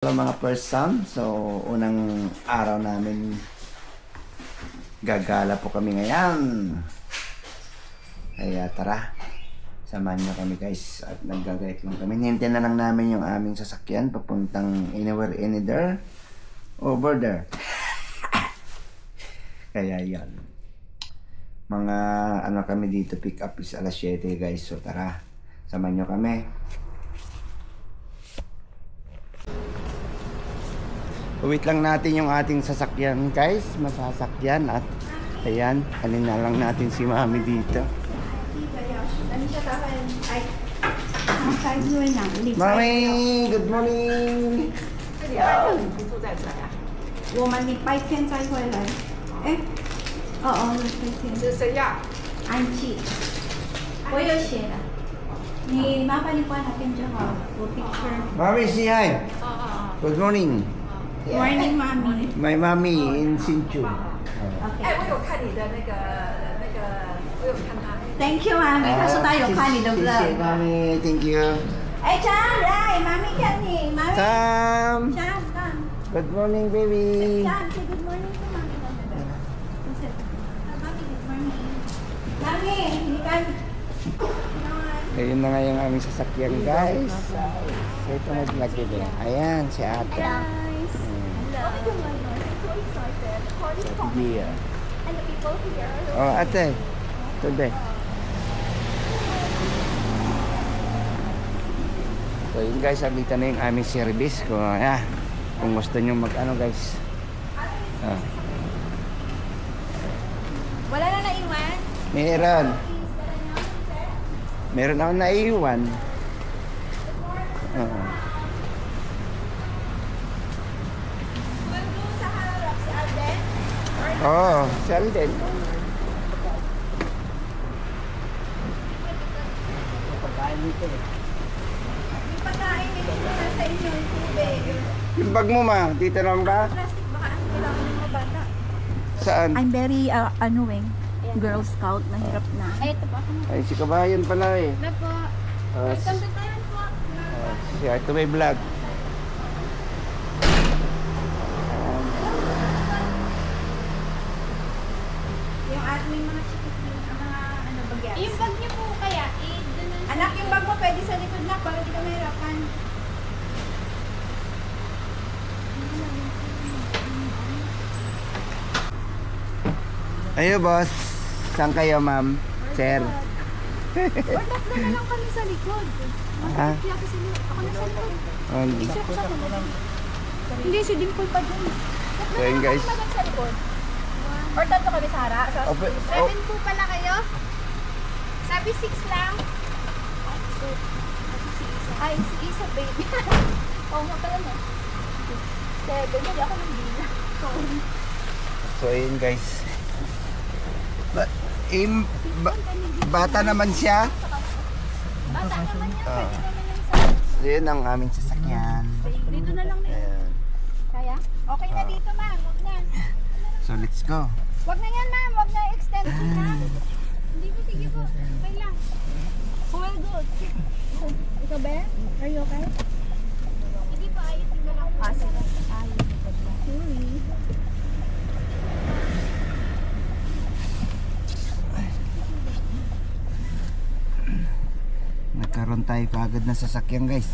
Hello mga person, so unang araw namin gagala po kami ngayon. Kaya tara, samahan nyo kami guys at naggagayat lang kami. Hintayin na lang namin yung aming sasakyan papuntang anywhere, any there, over there. Kaya yan. Mga ano kami dito, pick up is alas 7 guys, so tara, samahan nyo kami. Wait lang natin yung ating sasakyan guys, masasakyan at ayan, kanina lang natin si Mami dito. Mami, good morning! 我们礼拜天再回来。哎，礼拜天。是谁呀？安琪，我有写了。你麻烦你挂那边就好，我 picture。 Mami, say hi! Good morning! Morning, mommy. My mommy in Sinchu. Okay. 哎，我有看你的那个，我有看他。 Thank you, mommy. 他说他有看你的 谢谢 vlog。 Mami, thank you. 哎，张来，妈咪看你，妈咪。 Sam! 张， Good morning, baby! 张，say good morning to mommy. Mommy, good morning. Mommy,你看。 Ayun na nga yung aming sasakyan guys. So ito naglagay din. Ayan, si ate. Yeah. Oh, ate. Today. So yun guys, abita na yung aming service. Kung gusto nyo mag-ano guys. Wala na naiwan? Meron. Meron ako naiwan. Sa harap si Alden? Oo, si Alden. Pagkain dito eh. Yung pagkain, hindi na sa inyo yung tubig. Yung bag mo ma, dito lang ba? Plastic baka ang kailangan ng mga bata. Saan? I'm very, Girl Scout, mahirap na. Ay, ito pa. Ay, si Kabayan pala eh. Na po. Welcome to Thailand po. Siya, ito may vlog. Yung ating mga chikit mga bagyan. Yung bag niyo po kaya, Anak, yung bag mo pwede sa likod na para di ka mahirapan. Ayo boss, saan kayo ma'am? Sir? or tatlo na lang kami sa likod. Ha? Kaya kasi ako na sa likod. Hindi. Hindi, si Dimple pa dun. Tatlo So yun na lang guys. kami sa likod. Or tatlo kami sa harap. So, Open, 7 po pala kayo. Sabi 6 lang. Ay, si Isa baby. Oo nga pala na. 7, hindi ako nang bilang. Sorry. So yun guys. Bata naman siya. Bata naman yan. Pwede naman yan sa... So yun ang aming sasakyan. Dito na lang na yun. Ayan. Kaya? Okay na dito, ma'am. Huwag na. So let's go. Huwag na yan, ma'am. Huwag na extend na. Hindi po, sige po. Okay lang. Well, good. Ikaw, Ben? Are you okay? Hindi po, ayusin ko lang. Sige. Ayos. Sorry. Nagkaroon tayo kaagad na sasakyan guys.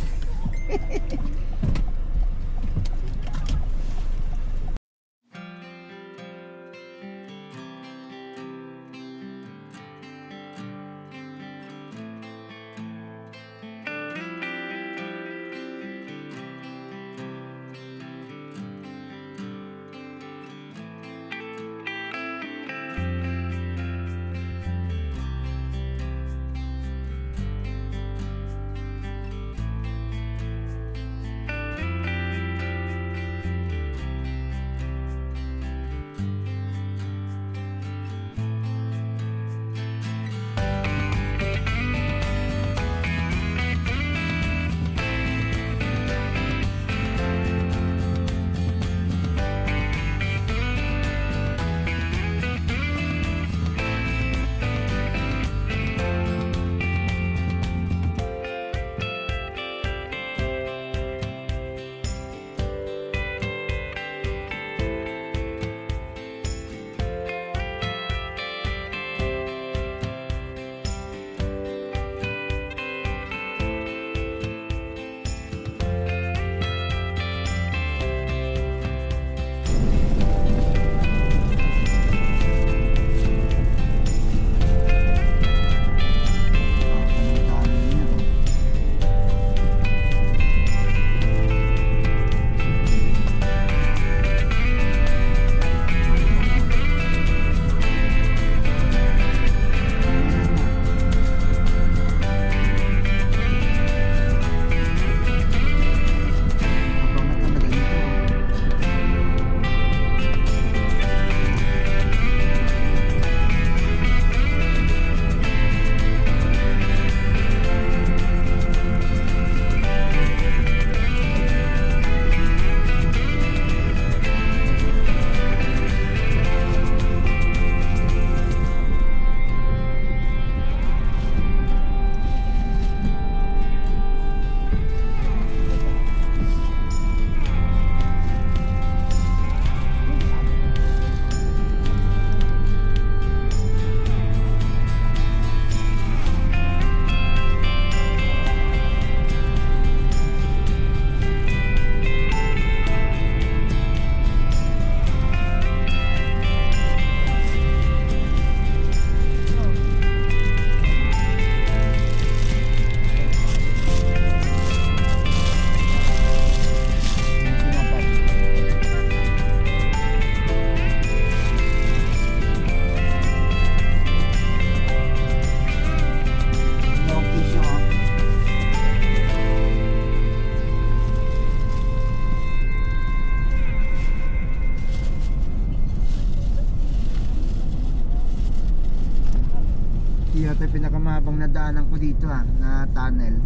ito yung pinakamahabang na daanan ko dito na tunnel.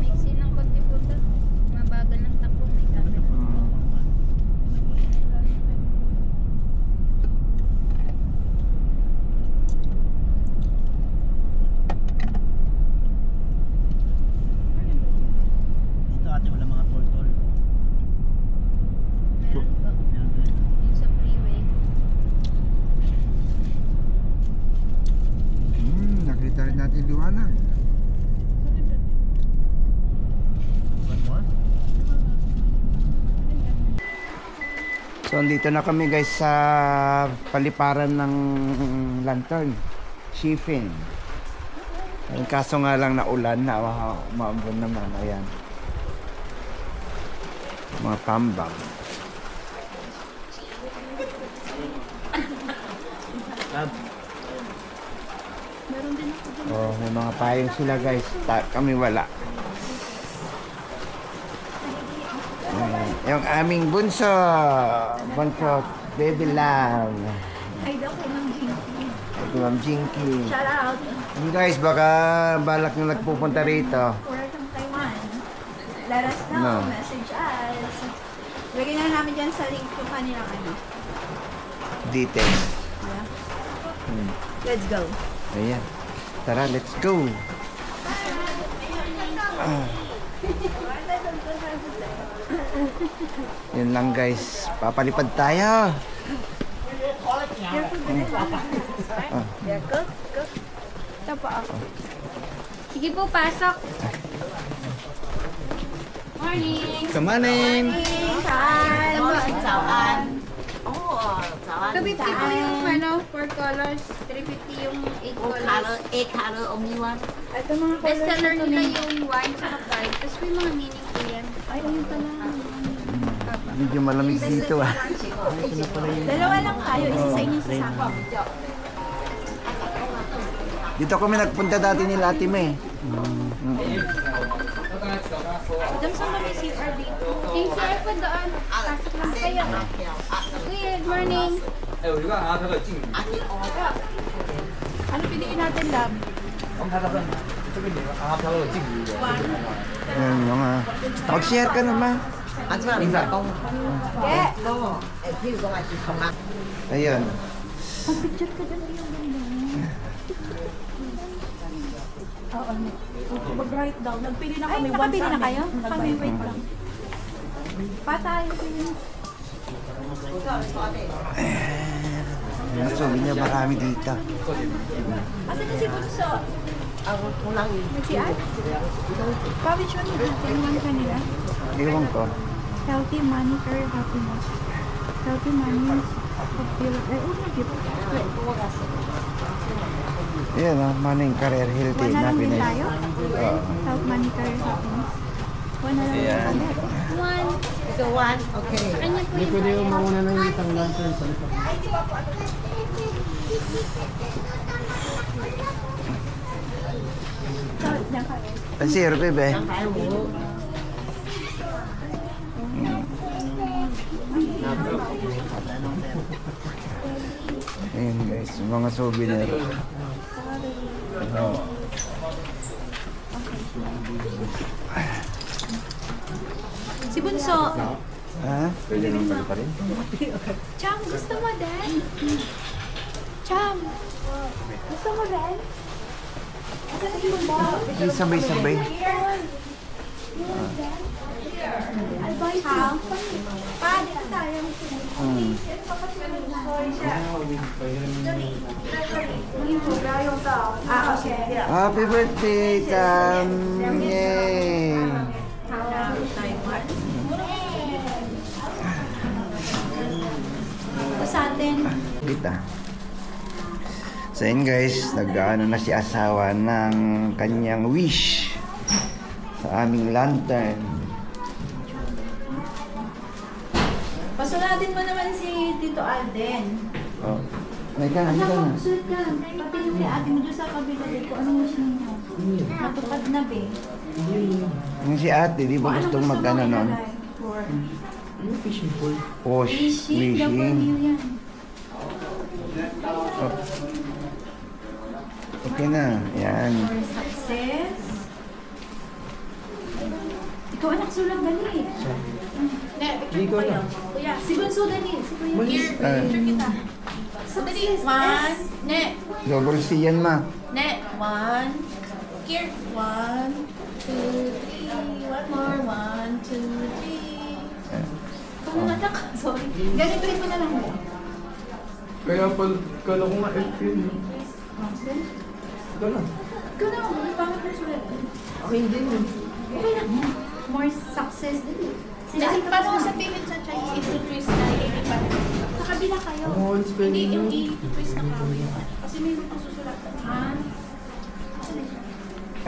May sinang konti po ito. Mabagal ng takbo. May camera. Dito ate wala mga tol-tol. Meron po. Yung sa freeway. Nakita rin natin liwanag. So andito na kami guys sa paliparan ng lantern, Shifen. Kaso nga lang na ulan na umaambon naman, ayan. Mga tambang. Meron din ako dun. Oh, may mga payong sila guys. Kami wala. Yung aming bunso, baby love. Ay, daw ko ng Jinky. Ito Ma'am Jinky. Shout out. Yung guys, baka balak nyo nagpupunta rito. We're from Taiwan. Let us know. No. Message us. Lagyan na namin dyan sa link yung kanilang ano. Details. Yeah. Hmm. Let's go. Ayan. Tara, let's go. Yun lang guys. Papalipad tayo. Ito pa ako. Sige po, pasok. Morning. Kamanin. Hi! Kabit ko po yung ano, 4 colors. 350 yung 8 colors. 8 color only one. Ito mga Best colors seller nito nila na- yung wine sa bright. Tapos may mga meaning po yan. Ay, ayun pala. Medyo malamig dito Dalawa lang tayo. Isa sa inyo, isa sa akin. Dito kami nagpunta dati nila Ate May. Dam sa kami CR dito. Yung CR po doon. Pasok lang kayo. Good morning. Ano piliin natin, love? Ayan mga. Mag-share ka naman. Yeah. Ayun. Picture ka dyan yung ganda. Oo. Mag-write down. Nagpili na kami. Ay, nakapili na kayo? Kami, wait lang. Patay. Yung souvenir marami dito. Asan na si Bunso? Nagsian? Pawit siya nila. Tingnan kanila. Iwan ko. Healthy money, career happiness. Healthy money, popular. Eh, gift. Ayan money, career, healthy, One na lang din happiness. tayo? Oo. Health, money, career, happiness. One na lang din Ayan. kami. One. So one, okay. Sa kanya po yung bayad. Mauna na yung isang lantern sa likod. So, diyan ka. Sir, bebe. Ayan guys, mga souvenir. Oh. Si Bunso. Ha? Pwede naman pala pa rin. Cham, gusto mo din? Cham, gusto mo din? Asan na si Bunso? Hindi sabay-sabay. Advice mo? Paano na tayo? Hmm. Ah, okay. Happy birthday, Tam! Yay! Ito sa atin. Kita. So yun guys, nag-ano na si asawa ng kanyang wish sa aming lantern. Pasunatin mo naman si Tito Alden. Oh. May ka, hindi ka na. Sulit ka. Pati yung kay ate mo dyan sa kabila dito. Anong wish ninyo? Natupad na, be. Yung si ate, di ba gustong mag-ano nun? Fishing pool. Posh, Wishing. Double wishing. view yan. Oh. Okay na. Yan. For success. Ikaw anak, sulang dali. Ne, picture ko kayo. Kuya, si Bunso dali. Si Kuya. Here, picture kita. So, dali. One. Ne. Double C yan, ma. Ne. One. Here. One, two, three. One more. One, two, three. Ikaw muna anak. Sorry. Ganito rin mo na lang. Kaya kala ko nga F yun. Ikaw lang. Ikaw na, pangit na sulat. Okay din yun. Okay na. More success dali. Kasi paano sa payment sa Chinese, i-twist na i-ipan. Sa kabila kayo. Oh, it's Hindi, spelling yung yun. i-twist na kawo yun. Kasi may mga susulatan.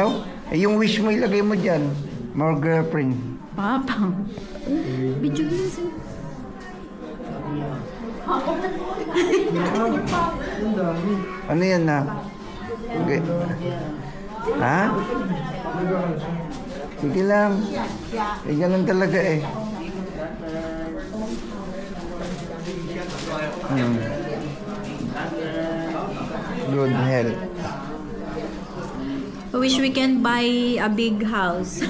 Oh, yung wish mo ilagay mo dyan. More girlfriend. Papang. Video yun sa'yo. Ang dami. Ano yan na? Okay. Ha? Sige lang. Eh, ganun talaga eh. Good health. I wish we can buy a big house.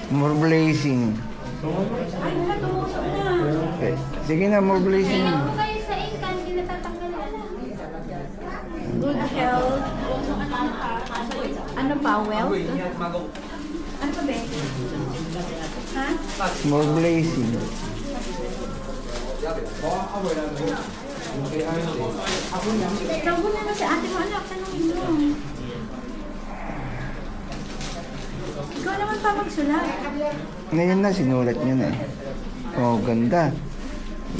More blessing. Okay. Sige na, more blessing. Kung kayo sa income, hindi natatanggalan. Good health. Ano pa? Wealth? Ano pa, Ben? Ha? More blessing. Tawag na si ate mo, anak. Tanongin mo. Ikaw naman pa magsulat. Ngayon na, sinulat niya na eh. Oh, ganda.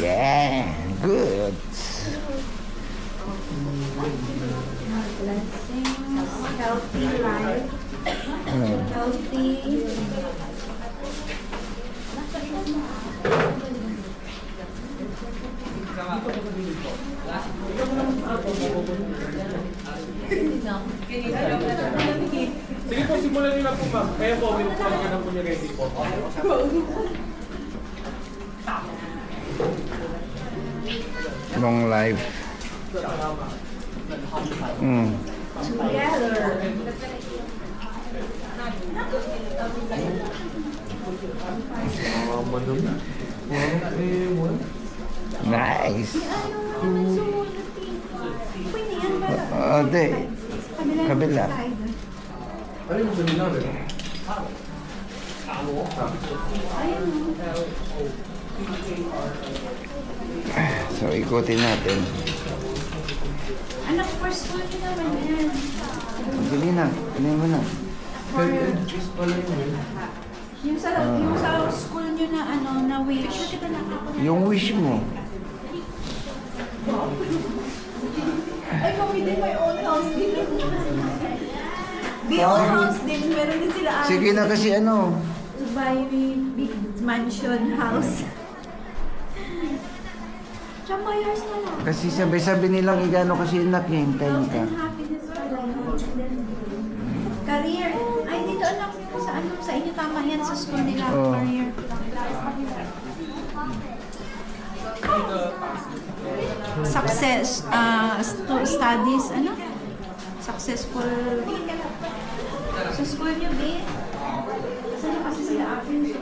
Yeah, good. Blessings, healthy life, healthy. Sige po, simulan nyo na po ma'am. Kaya po, minupag ka na po niya ready po. Long life. Together. Nice. Pwede yan ba? Ate, kabila. Ano yung sabi namin? So, ikutin natin. Anak, for school nyo naman yan. Dali na. Dali mo na. Is pala yun. Yung sa school nyo na ano, na wish. Yung wish mo. Ay, kami din may own house din. May own house din. Meron din sila Sige na kasi ano. to buy big mansion house. Tsaka years na lang. Kasi sabi nilang igano kasi anak niya, hintayin ka. And happiness pala. Career. Ay, dito anak nyo sa ano, sa inyo tama yan sa school nila. Oo. Career. Success, studies, ano? Successful. Sa school nyo, babe? Saan kasi sila akin?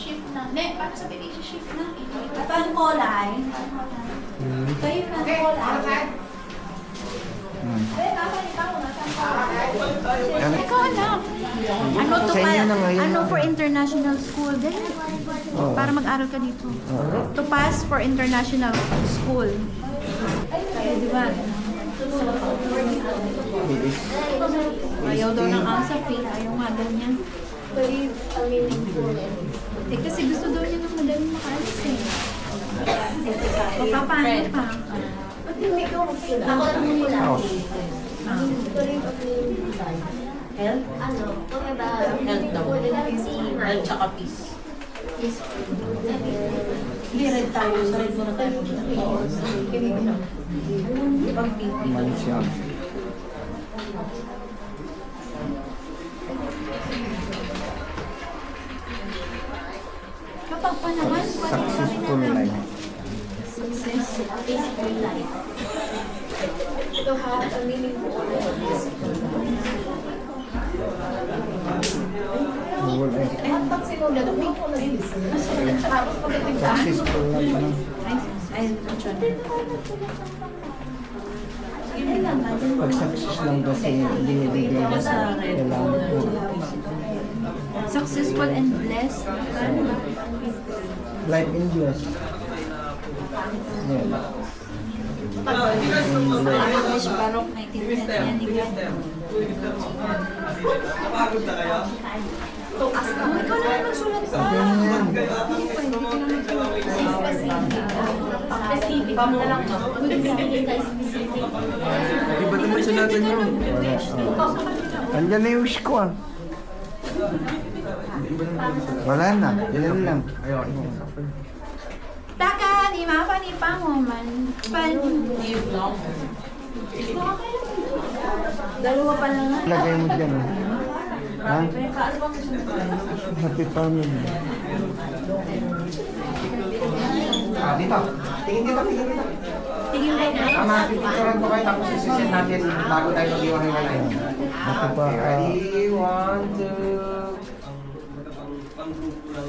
Shift na. Ne, paano sa baby shift na? Pangkolay. Kayo pangkolay. Yan. Ikaw anak. Ano to Sa inyo na ngayon. Ano for international school? Dahil para mag-aral ka dito. To pass for international school. Kaya di ba? Ayaw daw ng ASAP eh. Ayaw nga daw niya. Eh kasi gusto daw niya ng madaling makaalis eh. O paano pa? Ako lang muna. Health? Ano? Kung ba? Health daw. Health tsaka peace. Hindi, red tayo. Sa red muna tayo. Ibang pink. Mansion. Kapag pa naman, Successful life. success. To have a meaningful Successful lang naman. Pag success lang kasi binibigay mo sa kailangan po. Successful and blessed. Life in Diyos. Yan. English Baroque 1910 yan ikaw. Ikaw naman magsulat pa. Yan. Specific mo na lang ba? Iba naman sa natin yun. Andyan na yung wish ko ah. Wala na. Yan lang. Taka, ni mapa ni pamoman. Dalawa pa lang. Lagay mo dyan. Ha? Happy family. Dito. Tingin dito. Tingin kayo na. Tama, pipicturean ko kayo tapos isisit natin bago tayo mag-iwan-iwalay. Happy pa. Ready? 1, 2.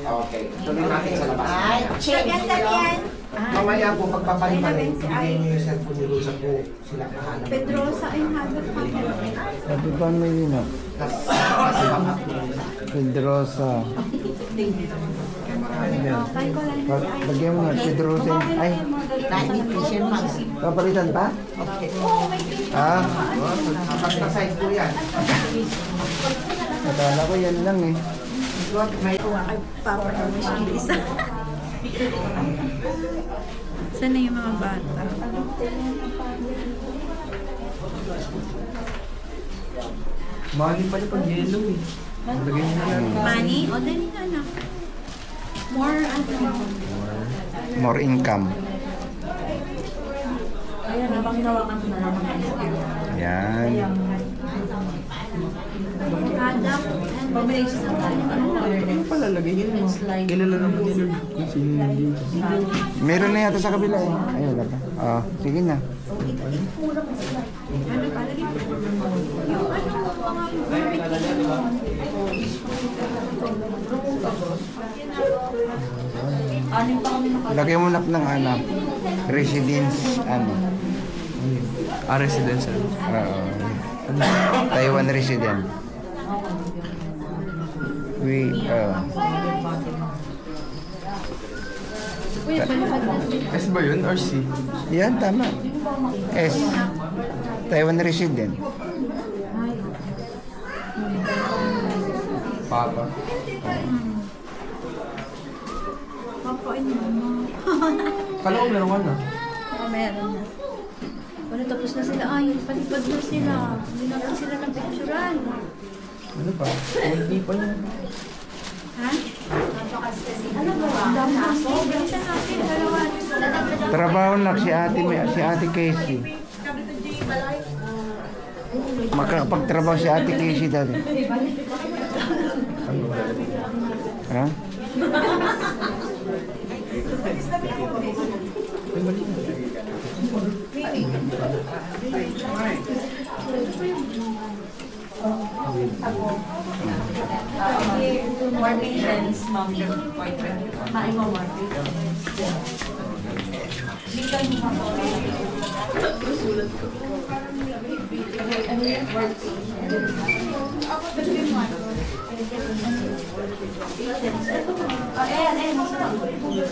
Okay. Tuloy natin sa labas. Sabihan. Mamaya po, pagpapahimalay, ibigay niyo yung cellphone ni Rosa po. Sila kahanap. Pedrosa ay hanap pa. Happy family na. Kasi baka po. Pedrosa. Ayan. Kaya ko lang. Lagyan mo na. Pedrosa. Ay. Papalitan pa? Ah. Basta size po yan. Akala ko yan lang eh. May Ay, papa na wish yung isa. Sana yung mga bata? Mali pala pag yellow eh. Lagay mo na lang. Money? O, dali na na. More, More income. Ayan, habang hinawakan ko na lang ang Yan. product, and Combination ng Ano pala lagay yun mo? Kilala naman yun kung sino yung dito. Meron na yata sa kabila eh. Ayun na ba? Ah, sige na. ano palagi po? Yung ano, Anim pa kami naka- Lagay mo nak ng anak. Residence, ano? Residential. Oo. Taiwan resident. S ba yun or C? Yan, tama. S. Taiwan resident. Papa. papain mo. Kala ko meron ka na. Meron na. Wala, tapos na sila. Ay, palipad na sila. Hindi na lang sila ng picturean. Ano pa? Hindi pa yun. Ha? Ano ba? Ang dami na. Bilisan natin. Dalawa. Trabaho na si ate Casey. Makakapagtrabaho si ate Casey dati. Ha? More patience, mommy. Kain mo more.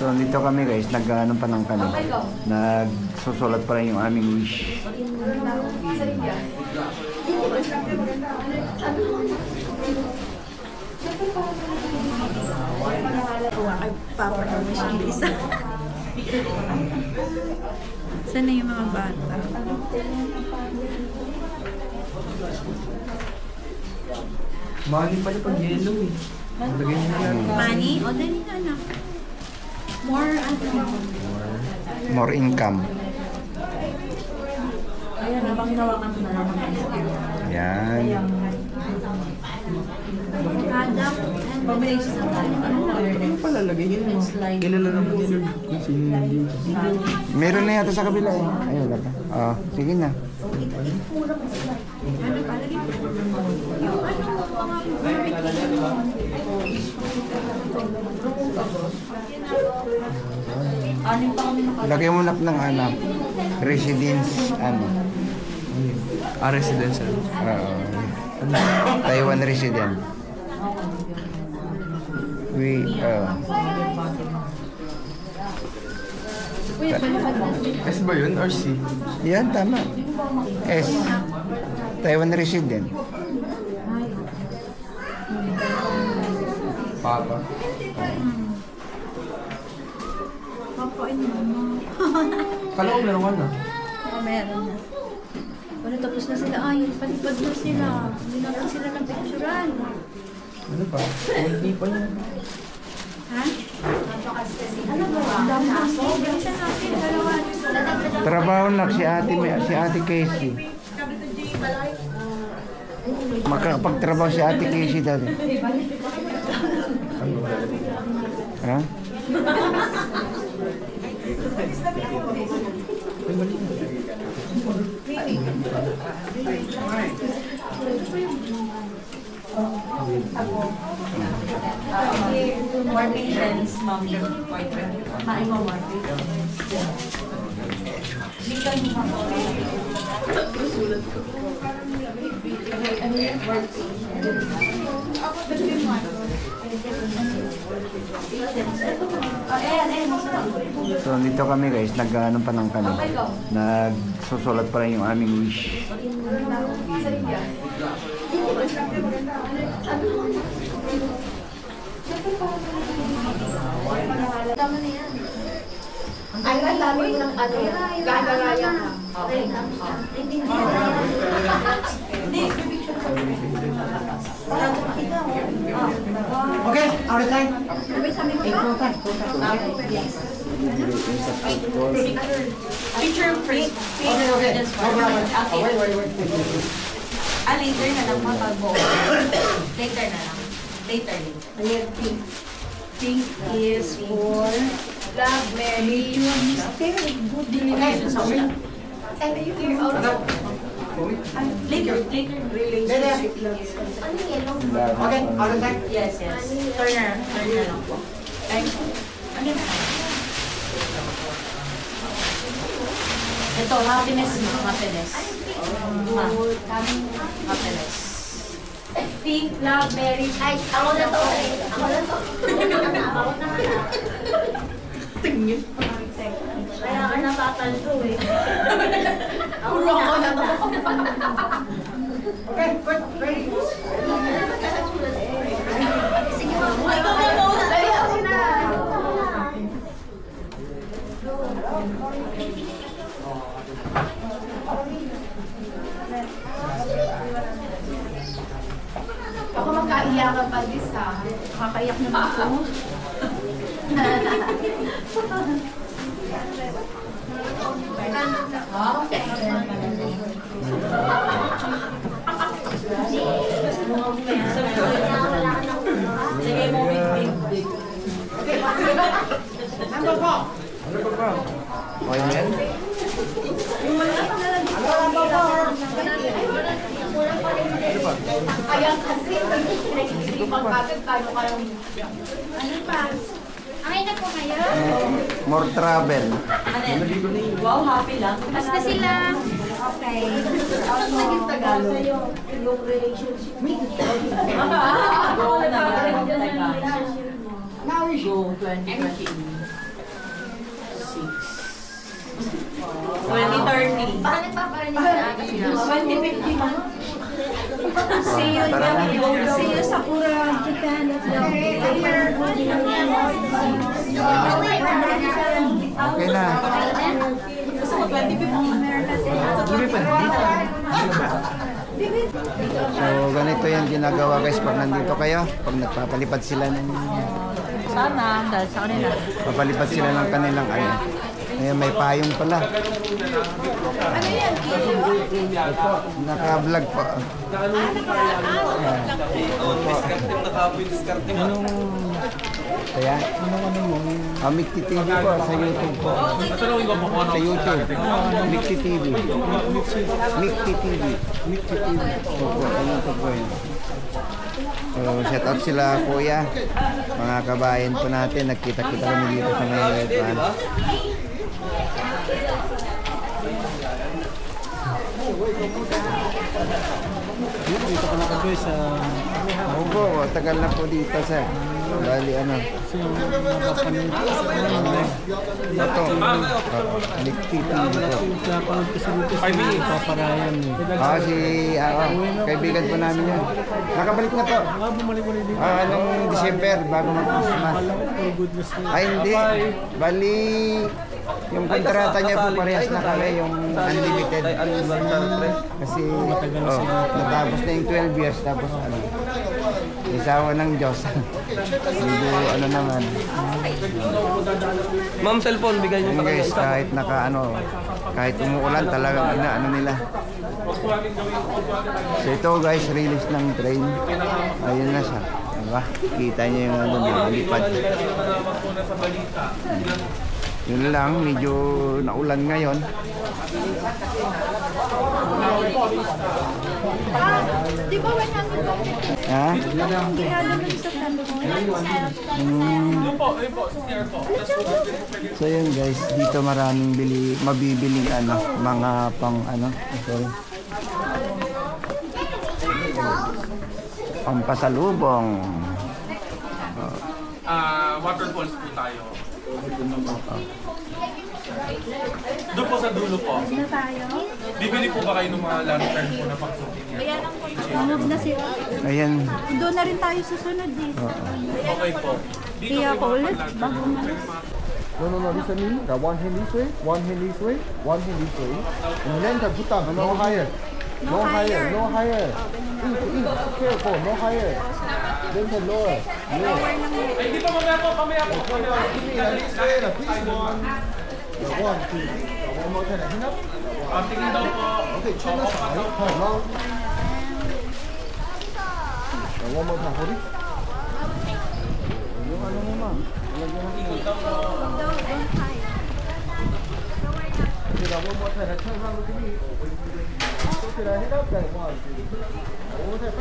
So dito kami guys, nag-ano pa lang kami. Nagsusulat pa rin yung aming wish. Ay, papa na wish yung isa. Sana yung mga bata? Mali pala pag yellow eh. Lagay mo na lang. Money? O, dali na na. More, More income. Ayan, habang hinawakan ko na lang ang Yan. Adam and combination ng Ano palalagay yun mo? Kilala naman nila kung sino yung Meron na yata sa kabila eh. Ayun, wala pa. Sige na. Lagay mo na ng anak. Residence, residential. Taiwan resident. S ba yun or C? Yan, tama. S. Taiwan resident. Papa. Papain mo. Kala ko meron ka na. Meron na. Ano, tapos na sila. Palipad na sila. Hindi na lang sila nag-picturean. Ano pa? Hindi pa yun. Ha? Ano ba? Ang dami kaso. Bilisan natin. Dalawa. Trabaho na si ate Casey. Makakapagtrabaho si ate Casey dati. Ha? More patience, ma'am. Kain mo more. So dito kami guys, nag-ano pa ng kami. Nagsusulat pa rin yung aming wish. Tama na yan. Ay, ang dami mo ng ano, gagarayan na. Hindi. Okay, out of time. Picture first. Okay. No problem. Wait. Later na lang mapag-go. Later na lang. Later. Ayan, pink. Pink is for love, marriage, mistake, good relations. Later. Relationship, love. Okay, out of time. Yes. Turn na lang po. Ay, ano na? Ito, happiness mo. Happiness. Happiness. Pink, love, marriage. Ay, ako na to. Ako na Tingin. Kaya ka napatal to eh. Ako na to. Okay, good. Ready? Sige mo. Ikaw na muna. Dali ako na. Ako magkaiyakan pa this ha. Kakaiyak na ba ako? Sige mo, wait. Number 4. Okay na yan? Kaya kasi, pinag-isipan kagad tayo kayong... Ano pa? Ay, na po kayo? More travel. Ano yan? Wow, happy lang. Basta sila. Okay. Ano naging Tagalog sa'yo? Yung relationship. Go na. Now we Go 2030. Paano nagpaparinig sa akin? 2050 na. See you, see you sa Pura, Japan. Okay na. Gusto ko 2050. So ganito yan ginagawa guys pag nandito kayo. Pag nagpapalipad sila ng... Sana, dahil sa kanila. Papalipad sila ng kanilang ano. Ayan, may payong pala. Ano yan? Opo, naka-vlog po. Kaya, Mikti TV po sa YouTube po. Tatanungin ko po kung ano. Sa YouTube. Mikti TV. Mikti TV. Mikti TV. Opo, ayun po po yun. So, shout out sila kuya. Mga kabayan po natin. Nagkita-kita kami dito sa ngayon. Dito ka na kami sa... Opo, tagal na po dito sir. Bali ano. Kasi yung napapanood ko sa Ito. Mikti TV po. napanood ko sa dito sa paparayan eh. Si kaibigan po namin yun. Nakabalik na po. Bumalik-balik dito. Anong December bago mag-Christmas. For goodness sake. Ay hindi. Bali, yung kontrata niya po parehas na kami, yung unlimited. Kasi natapos na yung 12 years, tapos ano, isawa ng Diyos. Hindi ano naman. Ma'am, cellphone, bigay niyo Yung guys, kahit kahit umuulan talaga ano nila. So ito guys, release ng train. Ayun na siya. Diba? Kita niyo yung ano, nilipad. Yun lang, medyo naulan ngayon. Di ba 100? Ha? So yun guys, dito maraming mabibiling mga pang sorry. Pampasalubong. Waterfalls po tayo. Doon po sa dulo po. Na tayo? Bibili po ba kayo ng mga lantern po na pang-souvenir? Move na sila. Ayan. Doon na rin tayo susunod dito. Okay po. Dito Kaya po ako ulit, bago na. No, listen to me. Got one hand this way, one hand this way, one hand this way. And then butang, no higher. No higher, no higher. Careful, no higher. Then the lower. Ay, hindi pa mamaya po. This way, please one. One, two. One more time. Hand up. Tingin daw po. Okay, chin the side. Hold long. One more time. Hold it. Yung ano mo, ma'am? Okay, now one more time. Turn around, look at me. Okay, now hand up. Then one, two. One more time.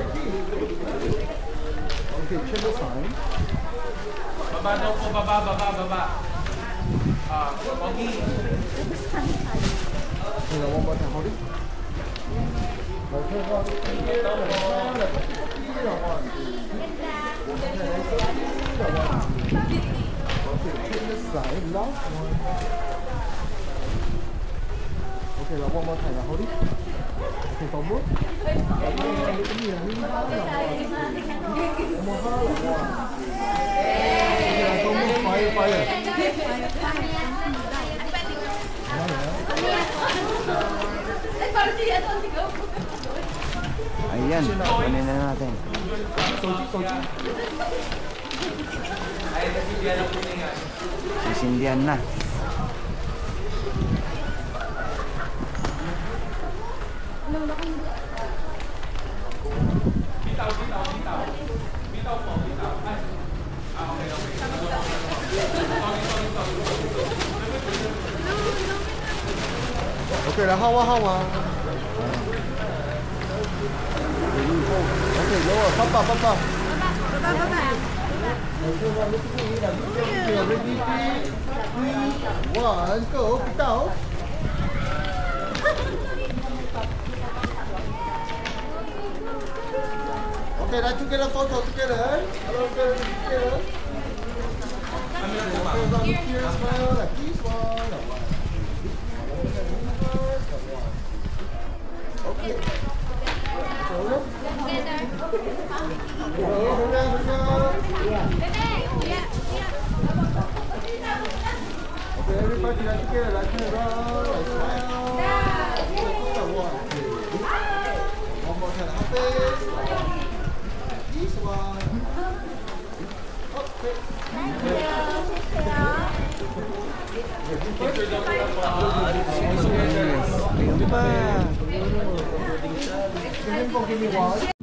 Okay, chin the side. Baba daw po. Baba. Okay. Okay, now one more time. Hold it. Now turn around. Okay, chin the side. Last one. Okay, now one more time. Now hold it. Okay, forward. Fire. Ayan, kunin na natin. Sisindihan na. Okay, now hawa. Okay, lower. Papa. Baba. Okay, ready? 3, 2, 1, go. Down. Okay, now together photo together. Hello, together. Here, smile like this one. Okay. Okay, everybody like together, like turn around, like smile. One more time, up face. This one. Okay. Ayun pa. Give me one.